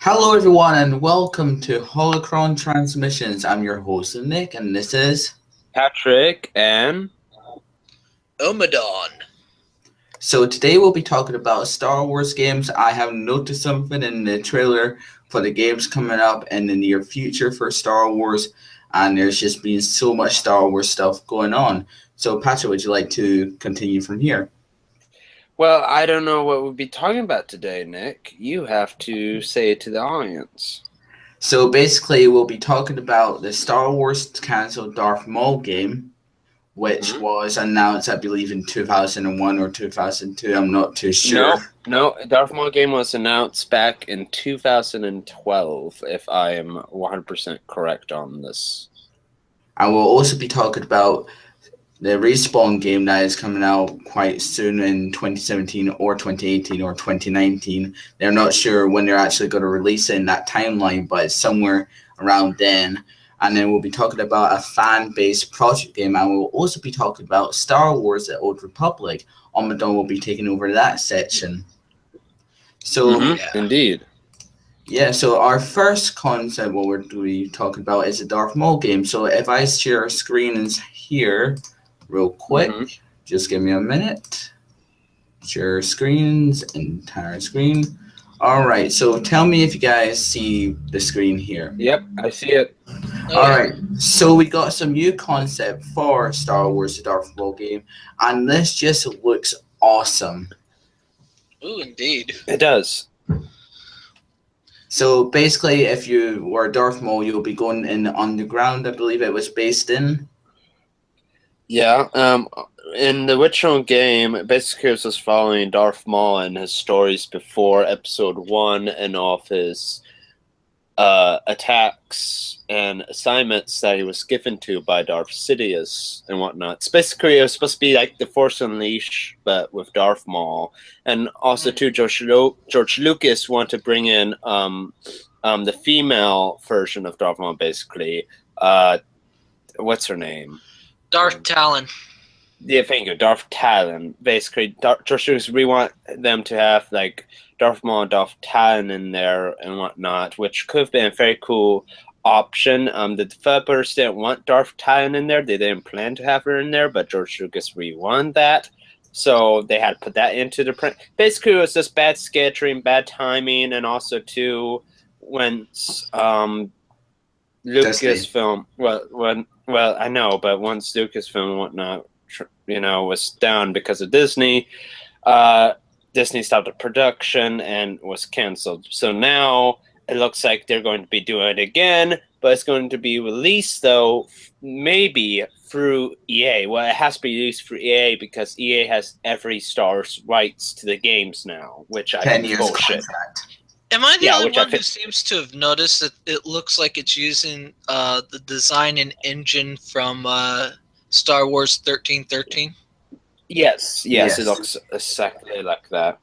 Hello, everyone, and welcome to Holocron Transmissions. I'm your host, Nick, and this is Patrick and Omadaun. So today we'll be talking about Star Wars games. I have noticed something in the trailer for the games coming up in the near future for Star Wars, and there's just been so much Star Wars stuff going on. So, Patrick, would you like to continue from here? Well, I don't know what we'll be talking about today, Nick. You have to say it to the audience. So basically, we'll be talking about the Star Wars canceled Darth Maul game, which was announced, I believe, in 2001 or 2002. I'm not too sure. No, Darth Maul game was announced back in 2012, if I am 100% correct on this. I will also be talking about the Respawn game that is coming out quite soon in 2017 or 2018 or 2019. They're not sure when they're actually going to release it in that timeline, but it's somewhere around then. And then we'll be talking about a fan-based project game, and we'll also be talking about Star Wars: The Old Republic. Omadaun will be taking over that section. So, Indeed. Yeah, so our first concept, what we're doing talking about, is the Darth Maul game. So if I share screens here real quick, just give me a minute. Share screens, entire screen. All right, so tell me if you guys see the screen here. Yep, I see it. All right, so we got some new concept for Star Wars: The Darth Maul game, and this just looks awesome. Ooh, indeed. It does. So basically, if you were Darth Maul, you'll be going in the underground, I believe it was based in. Yeah, in the original game, basically it was just following Darth Maul and his stories before Episode 1 and all of his attacks and assignments that he was given to by Darth Sidious and whatnot. It's basically, it was supposed to be like The Force Unleashed, but with Darth Maul. And also, too, George Lucas wanted to bring in the female version of Darth Maul, basically. What's her name? Darth Talon. Yeah, thank you. Darth Talon. Basically, George Lucas, we want them to have, like, Darth Maul and Darth Talon in there and whatnot, which could have been a very cool option. The developers didn't want Darth Talon in there. They didn't plan to have her in there, but George Lucas really wanted that. So they had to put that into the print. Basically, it was just bad scheduling, bad timing, and also, too, when Lucasfilm, well, I know, but once Lucasfilm and whatnot, was down because of Disney, Disney stopped the production and was canceled. So now it looks like they're going to be doing it again, but it's going to be released, though, maybe through EA. Well, it has to be released through EA because EA has every Star Wars rights to the games now, which I think is bullshit. Am I the only one who seems to have noticed that it looks like it's using the design and engine from Star Wars 1313? Yes, it looks exactly like that.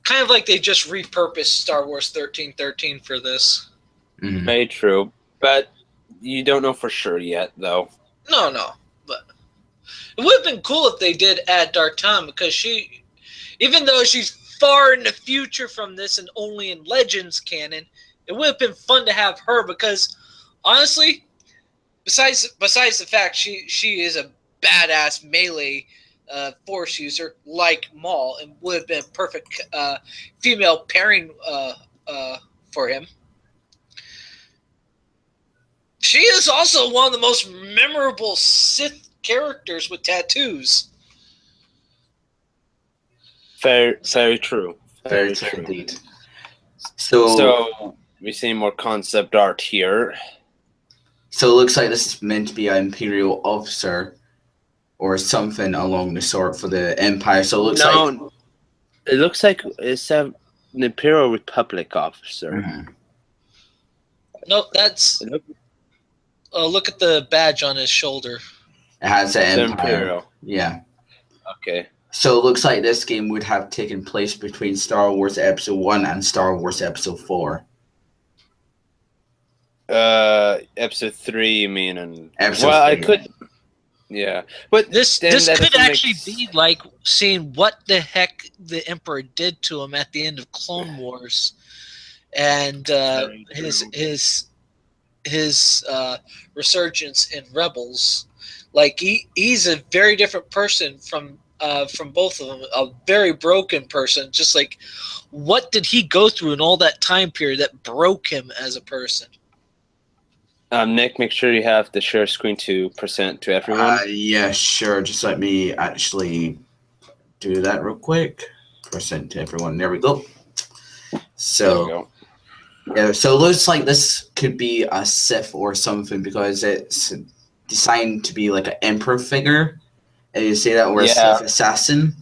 Kind of like they just repurposed Star Wars 1313 for this. Very true, but you don't know for sure yet, though. No, but it would have been cool if they did add Darth Talon, because she, even though she's far in the future from this and only in Legends canon, it would have been fun to have her, because honestly, besides the fact she is a badass melee force user like Maul, and would have been a perfect female pairing for him. She is also one of the most memorable Sith characters with tattoos. Very true. Very true indeed. So we see more concept art here. So it looks like this is meant to be an Imperial officer or something along the sort for the Empire. So it looks like it's an Imperial Republic officer. Nope, that's. Look at the badge on his shoulder. It has an Empire. Imperial. Yeah. Okay. So it looks like this game would have taken place between Star Wars Episode 1 and Star Wars Episode 4. Episode 3, you mean? And Episode 3. I could. Yeah, but This then that could doesn't make actually be like seeing what the heck the Emperor did to him at the end of Clone Wars, and Very his true. his resurgence in Rebels. Like he's a very different person from both of them. A very broken person. Just like, what did he go through in all that time period that broke him as a person? Nick, make sure you have the share screen to present to everyone. Yeah, sure. Just let me actually do that real quick. Present to everyone. There we go. There So we go. yeah, so it looks like this could be a Sith or something because it's designed to be like an Emperor figure. And you say that, or a Yeah. Sith assassin.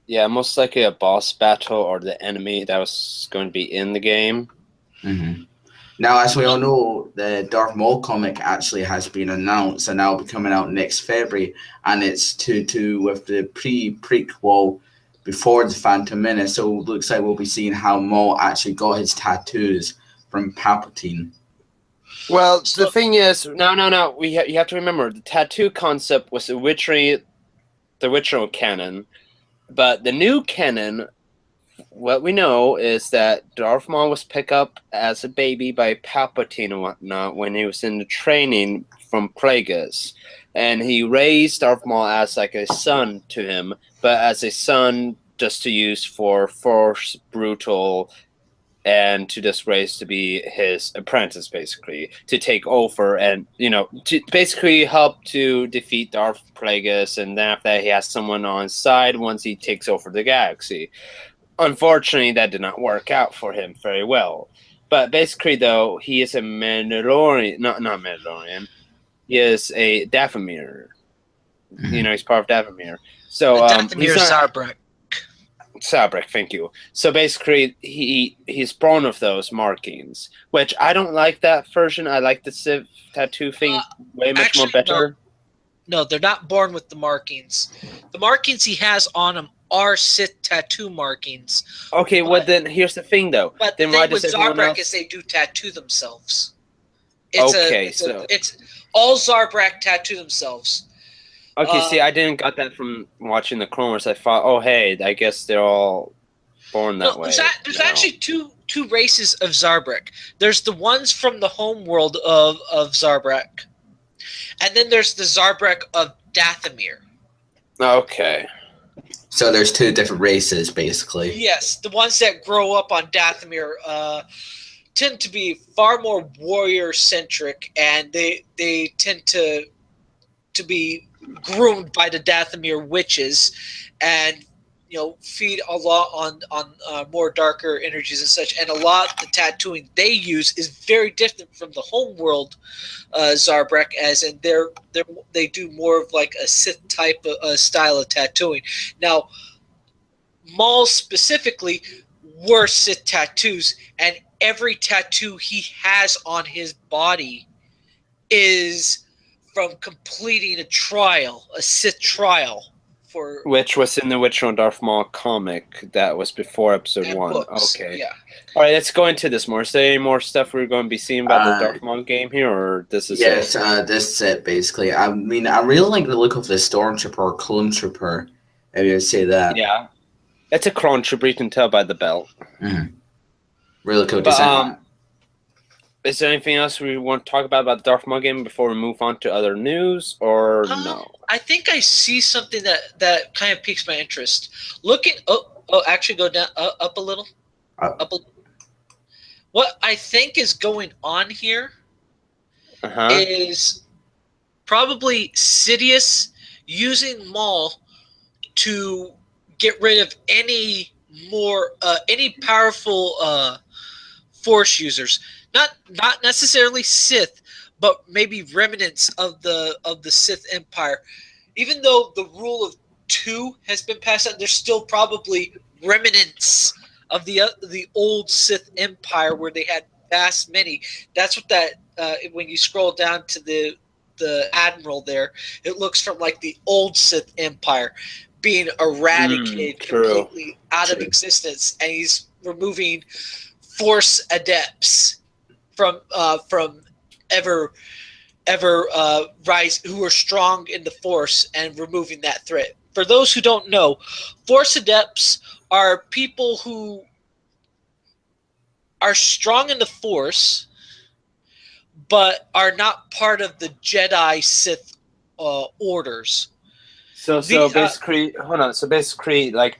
Yeah, most likely a boss battle or the enemy that was going to be in the game. Mm-hmm. Now, as we all know, the Darth Maul comic actually has been announced and now will be coming out next February, and it's to with the prequel before the Phantom Menace. So it looks like we'll be seeing how Maul actually got his tattoos from Palpatine. Well, the thing is, no. You have to remember the tattoo concept was originally the original canon, but the new canon, what we know is that Darth Maul was picked up as a baby by Palpatine and whatnot when he was in the training from Plagueis, and he raised Darth Maul as like a son to him, but as a son just to use for force, brutal, and to just raise to be his apprentice, basically, to take over and, to basically help to defeat Darth Plagueis, and then after that he has someone on his side once he takes over the galaxy. Unfortunately, that did not work out for him very well. But basically, though, he is a Mandalorian, not Mandalorian, he is a Dathomir. He's part of Dathomir. So Dathomir Zarbrek. Sabric, thank you. So basically, he's born of those markings, which I don't like that version. I like the Civ tattoo thing way much more better. No, they're not born with the markings. The markings he has on him are Sith tattoo markings. Okay, well then here's the thing, though. But then the why thing with does everyone Zarbrek else... is they do tattoo themselves. It's all Zarbrek tattoo themselves. Okay, see, I didn't got that from watching the Clone Wars. I thought, oh, hey, I guess they're all born that way. There's actually two races of Zarbrek. There's the ones from the home world of Zarbrek, and then there's the Zarbrek of Dathomir. Okay. So there's two different races, basically. Yes, the ones that grow up on Dathomir tend to be far more warrior-centric, and they tend to be groomed by the Dathomir witches, and feed a lot on more darker energies and such. And a lot of the tattooing they use is very different from the homeworld Zarbrek, as in they do more of like a Sith type of style of tattooing. Now, Maul specifically were Sith tattoos, and every tattoo he has on his body is from completing a Sith trial. Which was in the original Darth Maul comic that was before episode 1. Books, okay. Yeah. All right, let's go into this more. Is there any more stuff we're going to be seeing about the Darth Maul game here, or this is it? This is it, basically. I mean, I really like the look of the Stormtrooper or Clone Trooper, if you say that. Yeah. It's a Clone Trooper, you can tell by the belt. Mm-hmm. Really cool design. Is there anything else we want to talk about the Darth Maul game before we move on to other news, or no? I think I see something that kind of piques my interest. Actually go down up a little. Up a little. What I think is going on here is probably Sidious using Maul to get rid of any powerful Force users. Not necessarily Sith, but maybe remnants of the Sith Empire. Even though the rule of 2 has been passed out, there's still probably remnants of the old Sith Empire where they had vast many. That's what that when you scroll down to the Admiral there, it looks from like the old Sith Empire being eradicated completely out of existence, and he's removing Force adepts from ever ever rise, who are strong in the Force and removing that threat. For those who don't know, Force Adepts are people who are strong in the Force, but are not part of the Jedi Sith orders. So basically, hold on. So basically, like,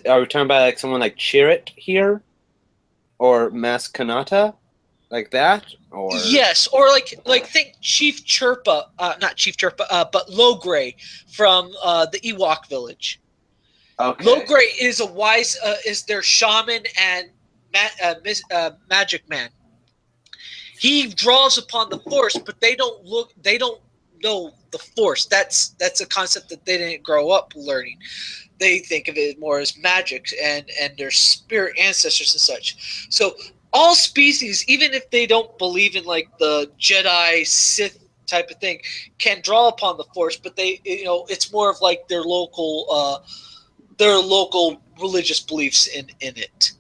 are we talking about like someone like Chirrut here, or Maskanata, like that, or yes, or like think Chief Chirpa, not Chief Chirpa, but Logray from the Ewok village. Okay. Logray is a wise, is their shaman and magic man. He draws upon the Force, but they don't know the Force. That's a concept that they didn't grow up learning. They think of it more as magic and their spirit ancestors and such. So all species, even if they don't believe in like the Jedi Sith type of thing, can draw upon the Force, but they, it's more of like their local religious beliefs in it.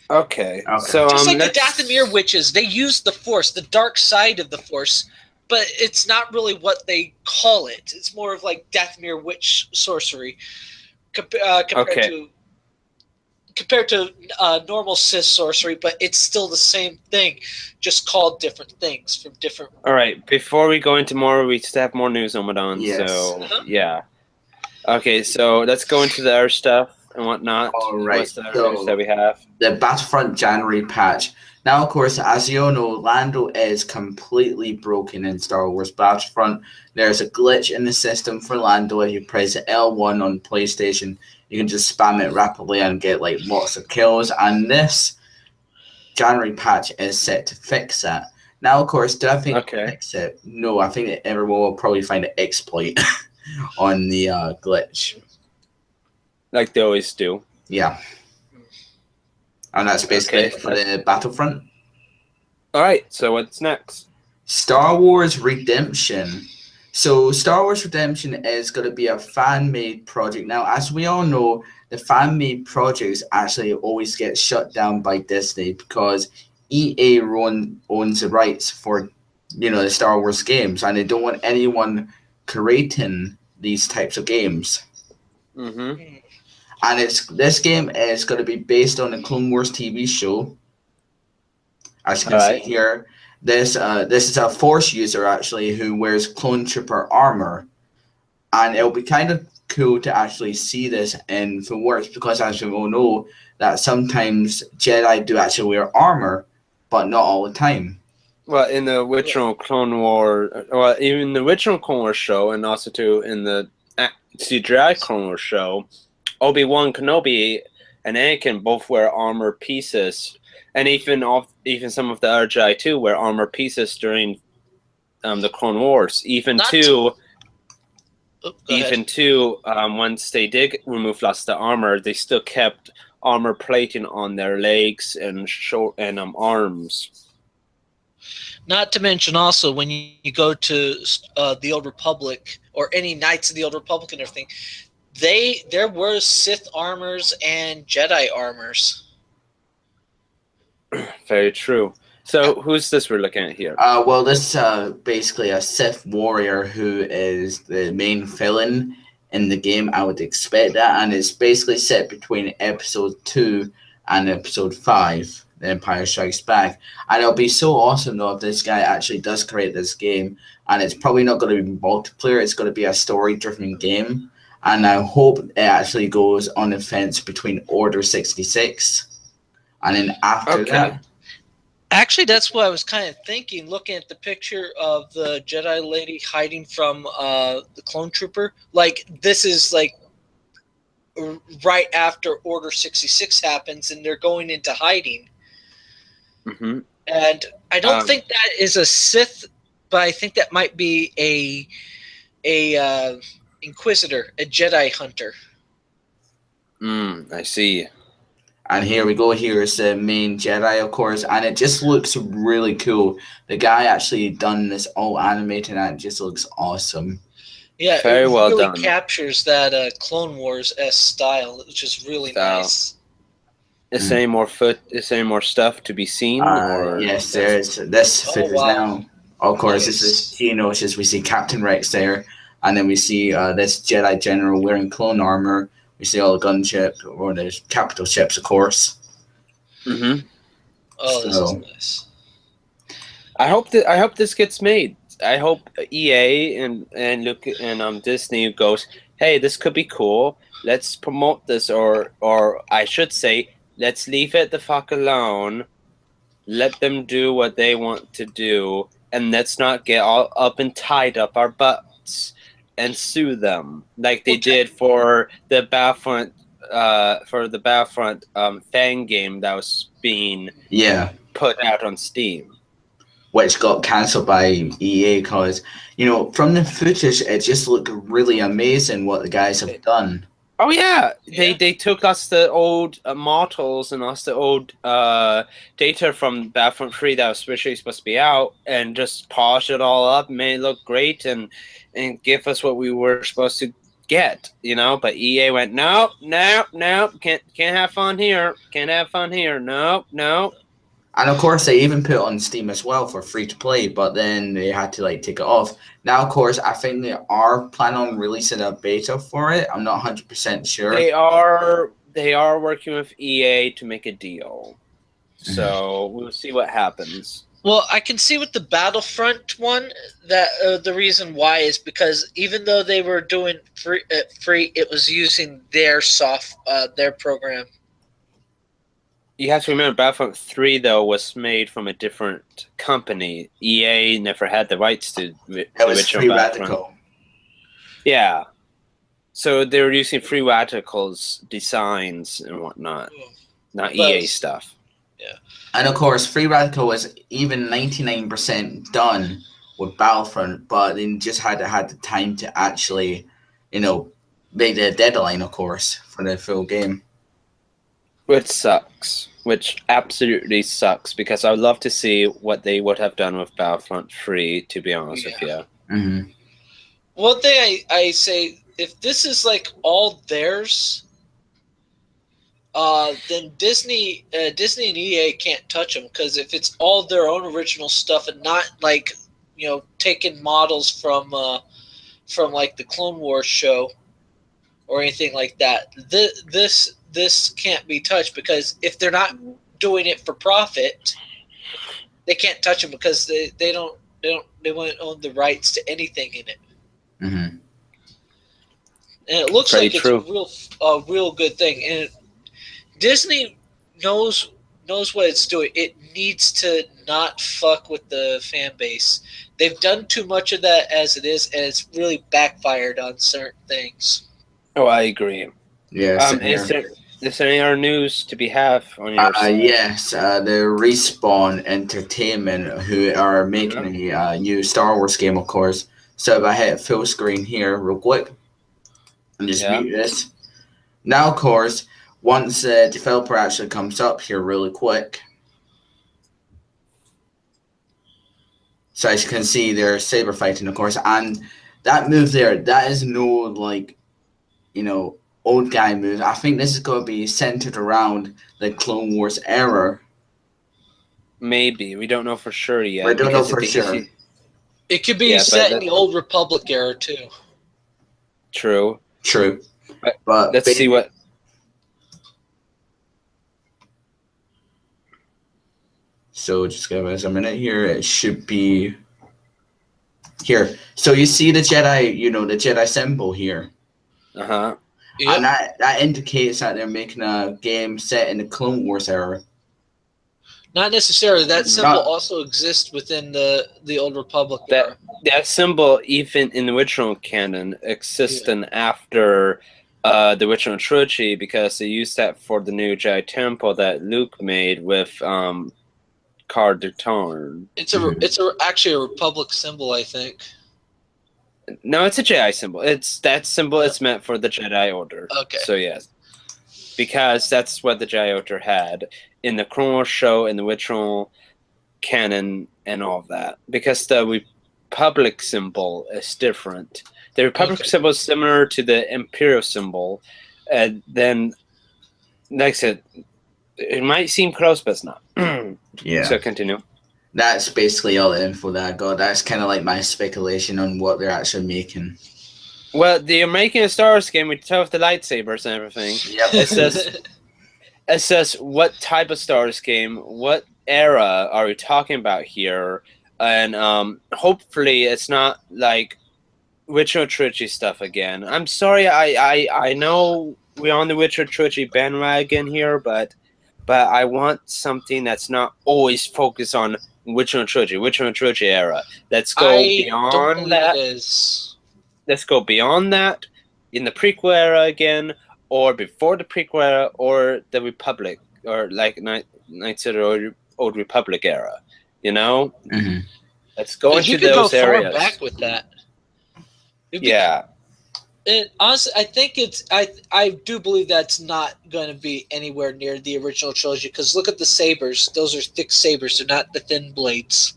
Okay. So just like the Dathomir witches, they use the Force, the dark side of the Force, but it's not really what they call it. It's more of like Dathomir witch sorcery compared to normal Sith sorcery, but it's still the same thing, just called different things from different. All right. Before we go into more, we still have more news, Omadaun. Yes. So yeah. Okay. So let's go into the other stuff and whatnot. All right. What's the other news that we have? The Battlefront January patch. Now, of course, as you all know, Lando is completely broken in Star Wars Battlefront. There's a glitch in the system for Lando. If you press L1 on PlayStation, you can just spam it rapidly and get like lots of kills. And this January patch is set to fix that. Now, of course, do I think it'll fix it? No, I think that everyone will probably find an exploit on the glitch. Like they always do. Yeah. And that's basically it for the Battlefront. All right, so what's next? Star Wars Redemption. So Star Wars Redemption is going to be a fan-made project. Now, as we all know, the fan-made projects actually always get shut down by Disney because EA owns the rights for, the Star Wars games, and they don't want anyone creating these types of games. Mm-hmm. And this game is going to be based on the Clone Wars TV show. As you can see here, this is a Force user actually who wears Clone Trooper armor, and it'll be kind of cool to actually see this in full works because, as we all know, that sometimes Jedi do actually wear armor, but not all the time. Well, in the original Clone War, well, even the original Clone Wars show, and also too in the CGI Clone Wars show, Obi-Wan Kenobi and Anakin both wear armor pieces, and even some of the other Jedi too wear armor pieces during the Clone Wars. Once they did remove lots of the armor, they still kept armor plating on their legs and arms. Not to mention also when you go to the Old Republic or any Knights of the Old Republic and everything, there were Sith armors and Jedi armors. Very true. So who's this we're looking at here? Well, this is basically a Sith warrior who is the main villain in the game. I would expect that, and it's basically set between Episode 2 and Episode 5, The Empire Strikes Back. And it'll be so awesome though if this guy actually does create this game, and it's probably not going to be multiplayer. It's going to be a story-driven game. And I hope it actually goes on the fence between Order 66. And then after that... Actually, that's what I was kind of thinking, looking at the picture of the Jedi lady hiding from the clone trooper. Like, this is like right after Order 66 happens, and they're going into hiding. Mm-hmm. And I don't think that is a Sith, but I think that might be a Inquisitor, a Jedi hunter. I see. And here we go. Here is the main Jedi, of course, and it just looks really cool. The guy actually done this all animated, and it just looks awesome. Yeah, very well really done. Captures that Clone Wars-esque style, which is really nice. Is there any more stuff to be seen? Yes, there is. This figure is now Of course, this is Geonosis. We see Captain Rex there, and then we see this Jedi General wearing clone armor. We see all the gunship, or the capital ships, of course. Mm-hmm. Oh, this is nice. I hope this gets made. I hope EA and Disney goes, hey, this could be cool. Let's promote this, or I should say, let's leave it the fuck alone. Let them do what they want to do, and let's not get all up and tied up our butts and sue them like they did for the Battlefront fan game that was being put out on Steam, which got cancelled by EA because, from the footage, it just looked really amazing what the guys have done. Oh yeah, they took us the old models and us the old data from Battlefront 3 that was originally supposed to be out, and just polished it all up, made it look great, and give us what we were supposed to get, But EA went, no, can't have fun here, no. And of course, they even put it on Steam as well for free to play, but then they had to take it off. Now, of course, I think they are planning on releasing a beta for it. I'm not 100% sure. They are working with EA to make a deal, so we'll see what happens. Well, I can see with the Battlefront one that the reason why is because even though they were doing free, it was using their their program. You have to remember, Battlefront 3, though, was made from a different company. EA never had the rights to the original Battlefront. Yeah. So they were using Free Radical's designs and whatnot, not EA stuff. Yeah. And of course, Free Radical was even 99% done with Battlefront, but they just had the time to actually, make the deadline, of course, for the full game. Which sucks. Which absolutely sucks, because I would love to see what they would have done with Battlefront 3, to be honest with you. Mm-hmm. One thing I say, if this is all theirs, then Disney and EA can't touch them, because if it's all their own original stuff and not taking models from the Clone Wars show or anything like that, this can't be touched, because if they're not doing it for profit, they can't touch them, because they won't own the rights to anything in it. Mm-hmm. And it looks like it's a real good thing. And Disney knows what it's doing. It needs to not fuck with the fan base. They've done too much of that as it is, and it's really backfired on certain things. Oh, I agree. Yes. Is there any other news to be had on your side? Yes, the Respawn Entertainment, who are making a new Star Wars game, of course. So if I hit full screen here real quick and just mute this. Now, of course, once the developer actually comes up here really quick. So as you can see, they're saber fighting, of course. And that move there, that is no, old guy move. I think this is going to be centered around the Clone Wars era. Maybe. We don't know for sure yet. We don't know for sure. It could be set in the Old Republic era, too. True. But let's see what... So just give us a minute here. It should be here. So you see the Jedi, the Jedi symbol here. Uh-huh. Yep. And that indicates that they're making a game set in the Clone Wars era. Not necessarily. That symbol also exists within the Old Republic era. That symbol, even in the original canon, existed after the original trilogy, because they used that for the new Jedi Temple that Luke made with Car Dune. It's actually a Republic symbol, I think. No, it's a Jedi symbol. It's that symbol. It's meant for the Jedi Order. Okay. So yes, because that's what the Jedi Order had in the Clone Wars show, in the original canon, and all of that. Because the Republic symbol is different. The Republic symbol is similar to the Imperial symbol, and then, like I said, it might seem close, but it's not. Yeah. So continue. That's basically all the info that I got. That's kind of like my speculation on what they're actually making. Well, they're making a Star Wars game with the lightsabers and everything. Yep. It says what type of Star Wars game, what era are we talking about here, and hopefully it's not like Witcher trilogy stuff again. I'm sorry, I know we're on the Witcher trilogy bandwagon here, but I want something that's not always focused on Witcher trilogy era. Let's go beyond that. Let's go beyond that in the prequel era again, or before the prequel era, or the Republic, or like Knights of the Old Republic era. You know, let's go into those areas. You could go far back with that. Yeah. And honestly, I think I do believe that's not going to be anywhere near the original trilogy, because look at the sabers; those are thick sabers; they're not the thin blades.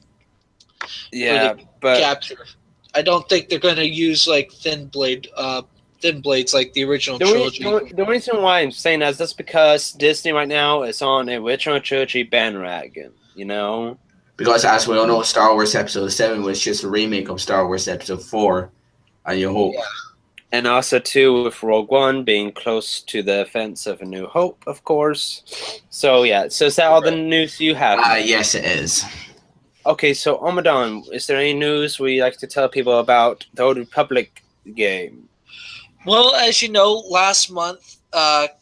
Yeah, but capture. I don't think they're going to use like thin blades like the original trilogy. The reason why I'm saying that is just because Disney right now is on a original trilogy bandwagon. You know, because as we all know, Star Wars Episode 7 was just a remake of Star Wars Episode 4. And you hope. Yeah. And also, too, with Rogue One being close to the events of A New Hope, of course. So, yeah. So, is that all the news you have? Yes, it is. Okay, so, Omadaun, is there any news we like to tell people about the Old Republic game? Well, as you know, last month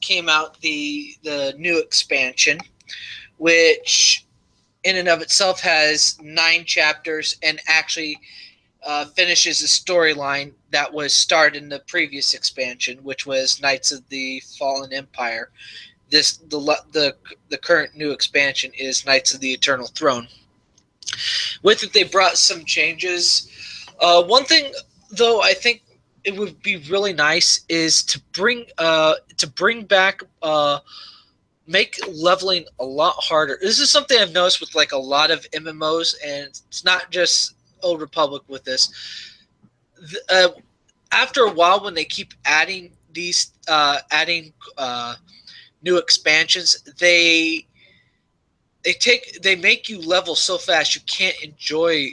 came out the new expansion, which in and of itself has 9 chapters and actually finishes a storyline that was started in the previous expansion, which was Knights of the Fallen Empire. The current new expansion is Knights of the Eternal Throne. With it, they brought some changes. One thing, though, I think it would be really nice is to bring back make leveling a lot harder. This is something I've noticed with like a lot of MMOs, and it's not just Old Republic with this. After a while, when they keep adding these new expansions, they make you level so fast you can't enjoy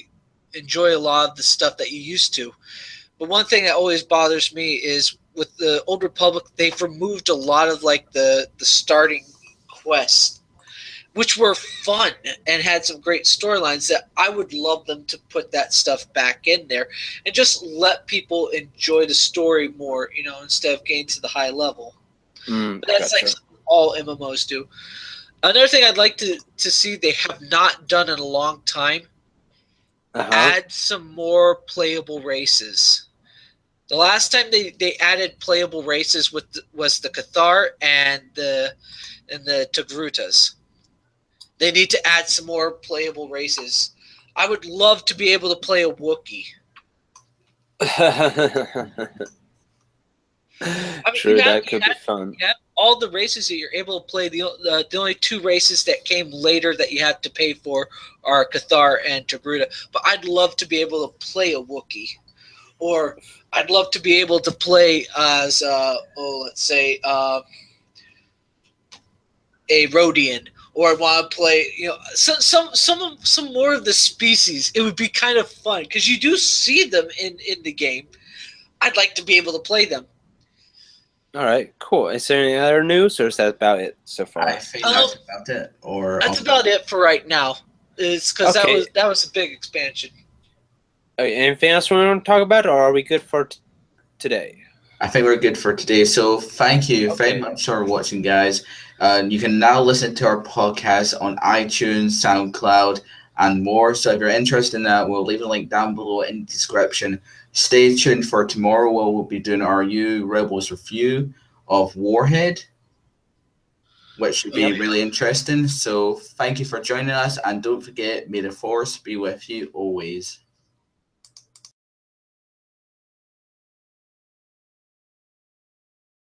a lot of the stuff that you used to. But one thing that always bothers me is with the Old Republic, they've removed a lot of like the starting quests, which were fun and had some great storylines that I would love them to put that stuff back in there and just let people enjoy the story more, instead of getting to the high level. But that's like all MMOs do. Another thing I'd like to see they have not done in a long time, add some more playable races. The last time they added playable races was the Cathar and the Togrutas. They need to add some more playable races. I would love to be able to play a Wookiee. True, that could be fun. You have all the races that you're able to play. The only 2 races that came later that you have to pay for are Cathar and Togruta. But I'd love to be able to play a Wookiee. Or I'd love to be able to play as, let's say, a Rhodian. Or I want to play, some more of the species. It would be kind of fun because you do see them in the game. I'd like to be able to play them. All right, cool. Is there any other news, or is that about it so far? I think that's about it. That's about it for right now. It's because that was a big expansion. Okay, anything else we want to talk about, or are we good for today? I think we're good for today. So thank you very much for watching, guys. You can now listen to our podcast on iTunes, SoundCloud, and more. So if you're interested in that, we'll leave a link down below in the description. Stay tuned for tomorrow where we'll be doing our new Rebels review of Warhead, which should be really interesting. So thank you for joining us, and don't forget, may the Force be with you always.